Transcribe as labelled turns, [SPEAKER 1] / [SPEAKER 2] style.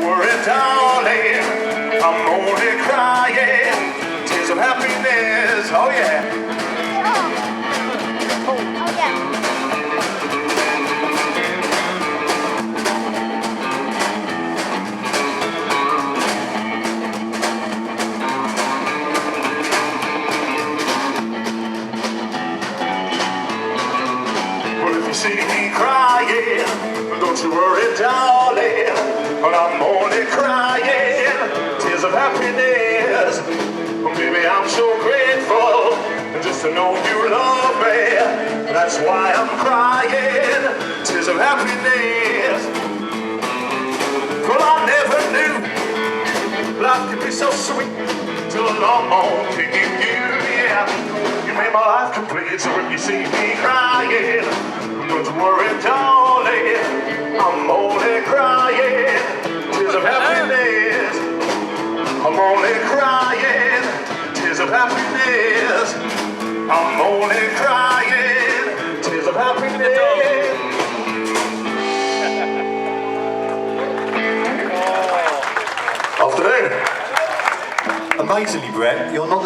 [SPEAKER 1] worry, darling, I'm only crying tears of happiness. Oh yeah.
[SPEAKER 2] Oh yeah.
[SPEAKER 1] Well, if you see me crying, don't you worry, darling, but I'm only crying tears of happiness. Well, baby, I'm so grateful just to know you love me. That's why I'm crying tears of happiness. Well, I never knew life could be so sweet till along came you, yeah. You made my life complete, so if you see me crying, don't you worry, darling, I'm only crying tears of happiness. I'm only crying tears of happiness. I'm only crying tears of happiness. Afternoon.
[SPEAKER 3] Amazingly, Brett, you're not